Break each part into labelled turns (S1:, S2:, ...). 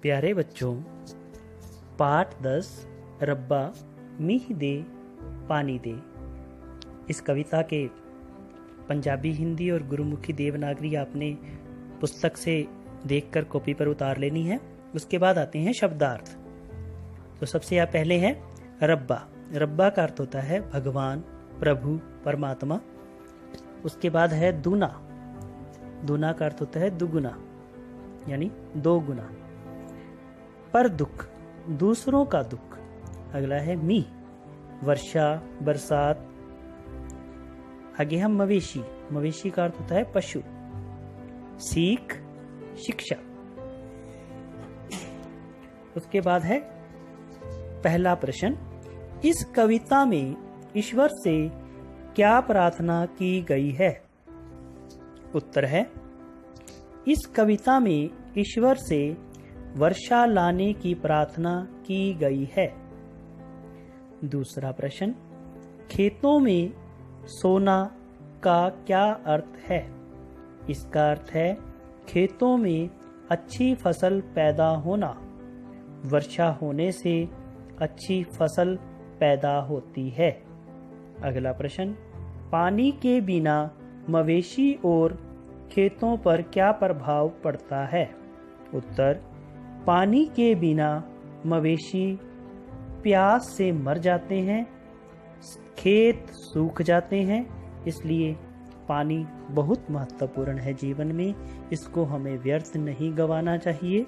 S1: प्यारे बच्चों, पाठ 10 रब्बा मीह दे पानी दे। इस कविता के पंजाबी, हिंदी और गुरुमुखी देवनागरी आपने पुस्तक से देखकर कॉपी पर उतार लेनी है। उसके बाद आते हैं शब्दार्थ। तो सबसे आप पहले है रब्बा। रब्बा का अर्थ होता है भगवान, प्रभु, परमात्मा। उसके बाद है दूना। दूना का अर्थ होता है दुगुना, यानी दो गुना। पर दुख, दूसरों का दुख। अगला है मीह, वर्षा, बरसात। आगे हम मवेशी। मवेशी का अर्थ होता है पशु। सीख, शिक्षा। उसके बाद है पहला प्रश्न, इस कविता में ईश्वर से क्या प्रार्थना की गई है? उत्तर है, इस कविता में ईश्वर से वर्षा लाने की प्रार्थना की गई है। दूसरा प्रश्न, खेतों में सोना का क्या अर्थ है? इसका अर्थ है खेतों में अच्छी फसल पैदा होना। वर्षा होने से अच्छी फसल पैदा होती है। अगला प्रश्न, पानी के बिना मवेशी और खेतों पर क्या प्रभाव पड़ता है? उत्तर, पानी के बिना मवेशी प्यास से मर जाते हैं, खेत सूख जाते हैं। इसलिए पानी बहुत महत्वपूर्ण है जीवन में, इसको हमें व्यर्थ नहीं गंवाना चाहिए।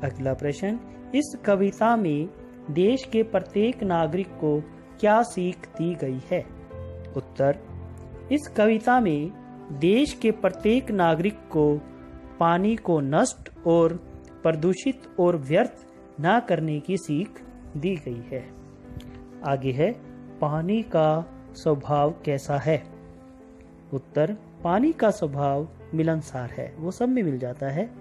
S1: अगला प्रश्न, इस कविता में देश के प्रत्येक नागरिक को क्या सीख दी गई है? उत्तर, इस कविता में देश के प्रत्येक नागरिक को पानी को नष्ट और प्रदूषित और व्यर्थ न करने की सीख दी गई है। आगे है पानी का स्वभाव कैसा है? उत्तर, पानी का स्वभाव मिलनसार है, वो सब में मिल जाता है।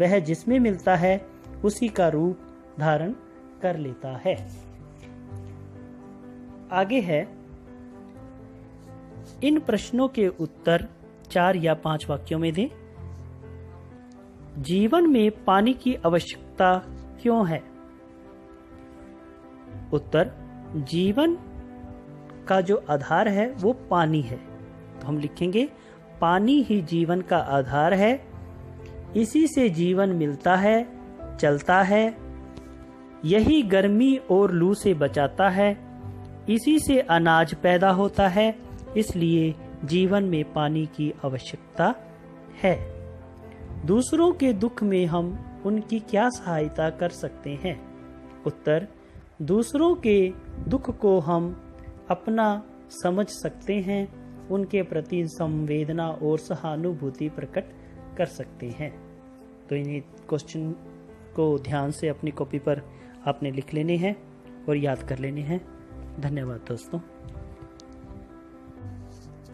S1: वह जिसमें मिलता है उसी का रूप धारण कर लेता है। आगे है इन प्रश्नों के उत्तर 4 या 5 वाक्यों में दें। जीवन में पानी की आवश्यकता क्यों है? उत्तर, जीवन का जो आधार है वो पानी है। तो हम लिखेंगे पानी ही जीवन का आधार है। इसी से जीवन मिलता है, चलता है। यही गर्मी और लू से बचाता है। इसी से अनाज पैदा होता है। इसलिए जीवन में पानी की आवश्यकता है। दूसरों के दुख में हम उनकी क्या सहायता कर सकते हैं? उत्तर, दूसरों के दुख को हम अपना समझ सकते हैं, उनके प्रति संवेदना और सहानुभूति प्रकट कर सकते हैं। तो इन्हीं क्वेश्चन को ध्यान से अपनी कॉपी पर आपने लिख लेने हैं और याद कर लेने हैं। धन्यवाद दोस्तों।